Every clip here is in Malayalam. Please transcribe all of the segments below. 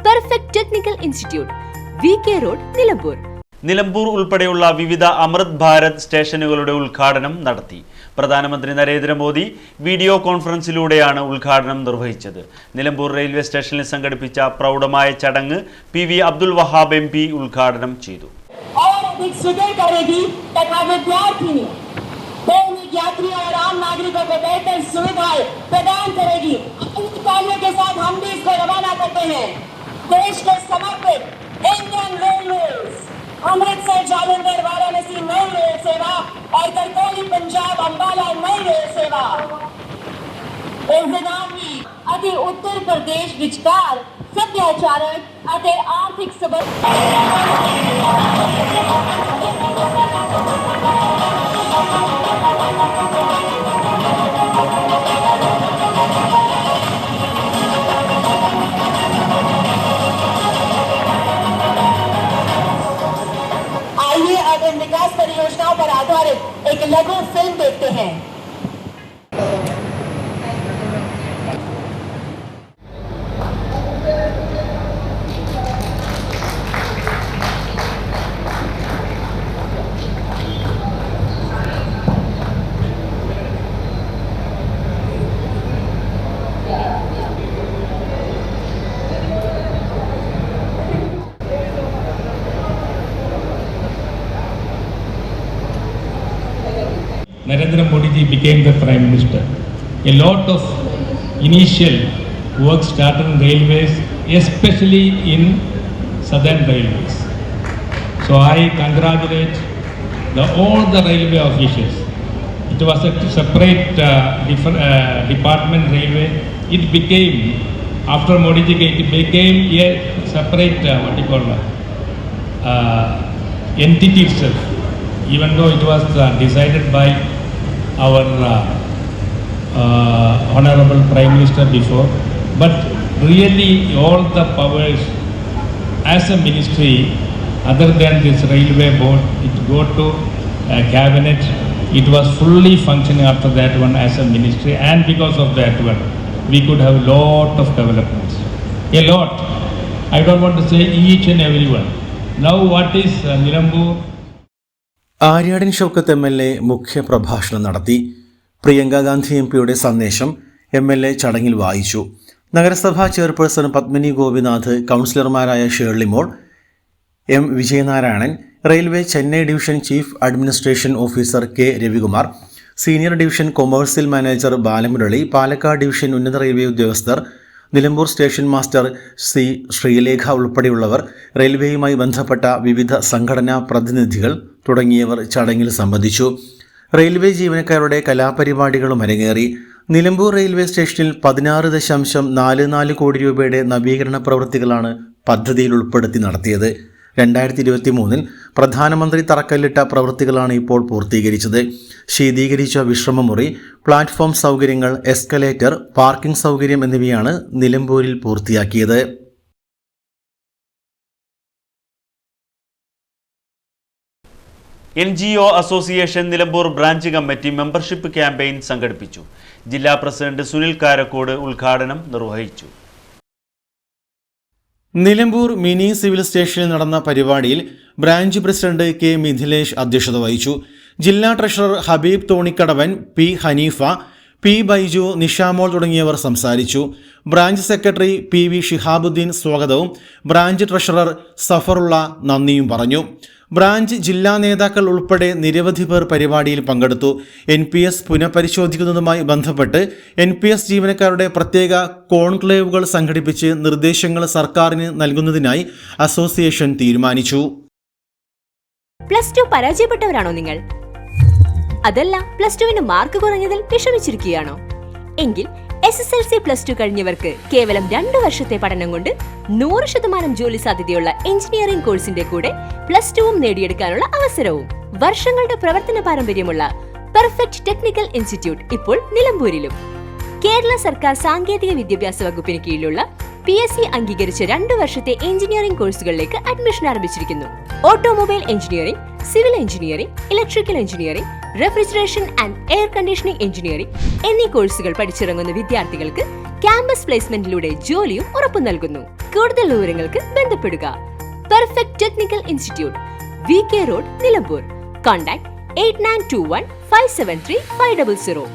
Perfect technical institute, VK road, Nilambur. Nilambur ഉൾപ്പെടെയുള്ള വിവിധ അമൃത് ഭാരത് സ്റ്റേഷനുകളുടെ ഉദ്ഘാടനം നടത്തി. പ്രധാനമന്ത്രി നരേന്ദ്രമോദി വീഡിയോ കോൺഫറൻസിലൂടെയാണ് ഉദ്ഘാടനം നിർവഹിച്ചത്. നിലമ്പൂർ റെയിൽവേ സ്റ്റേഷനിൽ സംഘടിപ്പിച്ച പ്രൗഢമായ ചടങ്ങ് PV അബ്ദുൽ വഹാബ് MP ഉദ്ഘാടനം ചെയ്തു. यात्रियों और आम नागरिकों को बेहतर सुविधाएं प्रदान करेगी। के साथ हम भी इसको रवाना करते हैं। देश के समर्पित इंडियन रेलवेज अमृतसर जालंधर वाराणसी नई रेल सेवा और करकोली पंजाब अंबाला नई रेल सेवा इंतजामी अति उत्तर प्रदेश विचकार सत्याचारक अति आर्थिक सबल विकास परियोजनाओं पर आधारित एक लघु फिल्म देखते हैं। Narendra Modi ji became the Prime Minister. A lot of initial work started in railways, especially in Southern Railways. So I congratulate all the railway officials. It was a separate department railway. It became, after Modi ji, it became a separate, entity itself. Even though it was decided by our Honorable Prime Minister before, but really all the powers as a ministry, other than this railway board, it go to cabinet. It was fully functioning after that one as a ministry, and because of that one, we could have a lot of developments. A lot. I don't want to say each and every one. Now what is Nilambur? Aryadan Shoukath MLA മുഖ്യ പ്രഭാഷണം നടത്തി. പ്രിയങ്ക ഗാന്ധി MPയുടെ സന്ദേശം MLA ചടങ്ങിൽ വായിച്ചു. നഗരസഭാ ചെയർപേഴ്സൺ പത്മിനി ഗോപിനാഥ്, കൗൺസിലർമാരായ Shirleymol, M Vijayanarayanan, railway Chennai division chief administration officer K Ravikumar, senior division commercial manager Balamurali, Palakkad division ഉന്നത റെയിൽവേ ഉദ്യോഗസ്ഥർ, Nilambur station master C Sreelekha ഉൾപ്പെടെയുള്ളവർ, റെയിൽവേയുമായി ബന്ധപ്പെട്ട വിവിധ സംഘടനാ പ്രതിനിധികൾ തുടങ്ങിയവർ ചടങ്ങിൽ സംബന്ധിച്ചു. റെയിൽവേ ജീവനക്കാരുടെ കലാപരിപാടികളും അരങ്ങേറി. നിലമ്പൂർ റെയിൽവേ സ്റ്റേഷനിൽ 16.44 കോടി രൂപയുടെ നവീകരണ പ്രവൃത്തികളാണ് പദ്ധതിയിൽ ഉൾപ്പെടുത്തി നടത്തിയത്. 2023 പ്രധാനമന്ത്രി തറക്കല്ലിട്ട പ്രവൃത്തികളാണ് ഇപ്പോൾ പൂർത്തീകരിച്ചത്. ശീതീകരിച്ച വിശ്രമമുറി, പ്ലാറ്റ്ഫോം സൗകര്യങ്ങൾ, എസ്കലേറ്റർ, പാർക്കിംഗ് സൗകര്യം എന്നിവയാണ് നിലമ്പൂരിൽ പൂർത്തിയാക്കിയത്. NGO association Nilambur branch committee membership campaign സംഘടിപ്പിച്ചു. ജില്ലാ പ്രസിഡന്റ് സുനിൽ കാരക്കോട് ഉദ്ഘാടനം നിർവഹിച്ചു. നിലമ്പൂർ മിനി സിവിൽ സ്റ്റേഷനിൽ നടന്ന പരിപാടിയിൽ ബ്രാഞ്ച് പ്രസിഡന്റ് K മിഥിലേഷ് അധ്യക്ഷത വഹിച്ചു. ജില്ലാ treasurer Habeeb Thonikkadavan, P Hanifa, P Baiju, Nishamol തുടങ്ങിയവർ സംസാരിച്ചു. ബ്രാഞ്ച് സെക്രട്ടറി PV ഷിഹാബുദ്ദീൻ സ്വാഗതവും ബ്രാഞ്ച് ട്രഷറർ സഫറുള്ള നന്ദിയും പറഞ്ഞു. ബ്രാഞ്ച് ജില്ലാ നേതാക്കൾ ഉൾപ്പെടെ നിരവധി പേർ പരിപാടിയിൽ പങ്കെടുത്തു. NPS പുനഃപരിശോധിക്കുന്നതുമായി ബന്ധപ്പെട്ട് NPS ജീവനക്കാരുടെ പ്രത്യേക കോൺക്ലേവുകൾ സംഘടിപ്പിച്ച് നിർദ്ദേശങ്ങൾ സർക്കാരിന് നൽകുന്നതിനായി അസോസിയേഷൻ തീരുമാനിച്ചു. +2 പരാജയപ്പെട്ടവരാണോ നിങ്ങൾ? അതല്ല +2 മാർക്ക് കുറഞ്ഞതിൽ വിഷമിച്ചിരിക്കുകയാണോ? എങ്കിൽ SSLC +2 കഴിഞ്ഞവർക്ക് കേവലം 2 വർഷത്തെ പഠനം കൊണ്ട് 100% ജോലി സാധ്യതയുള്ള എഞ്ചിനീയറിംഗ് കോഴ്സിന്റെ കൂടെ +2 നേടിയെടുക്കാനുള്ള അവസരവും. വർഷങ്ങളുടെ പ്രവർത്തന പാരമ്പര്യമുള്ള പെർഫെക്റ്റ് ടെക്നിക്കൽ ഇൻസ്റ്റിറ്റ്യൂട്ട് ഇപ്പോൾ നിലമ്പൂരിലും. കേരള സർക്കാർ സാങ്കേതിക വിദ്യാഭ്യാസ വകുപ്പിന് കീഴിലുള്ള PSC അംഗീകരിച്ച 2 വർഷത്തെ എഞ്ചിനീയറിംഗ് കോഴ്സുകളിലേക്ക് അഡ്മിഷൻ ആരംഭിച്ചിരിക്കുന്നു. Automobile engineering, civil engineering, electrical engineering, refrigeration and air conditioning engineering എന്നീ കോഴ്സുകൾ പഠിച്ചിറങ്ങുന്ന വിദ്യാർത്ഥികൾക്ക് ക്യാമ്പസ് പ്ലേസ്മെന്റിലൂടെ ജോലിയും ഉറപ്പു നൽകുന്നു. കൂടുതൽ വിവരങ്ങൾക്ക് ബന്ധപ്പെടുക. Perfect technical institute, VK road, Nilambur. Contact 8921 573 500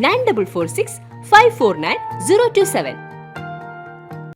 9446 549 027.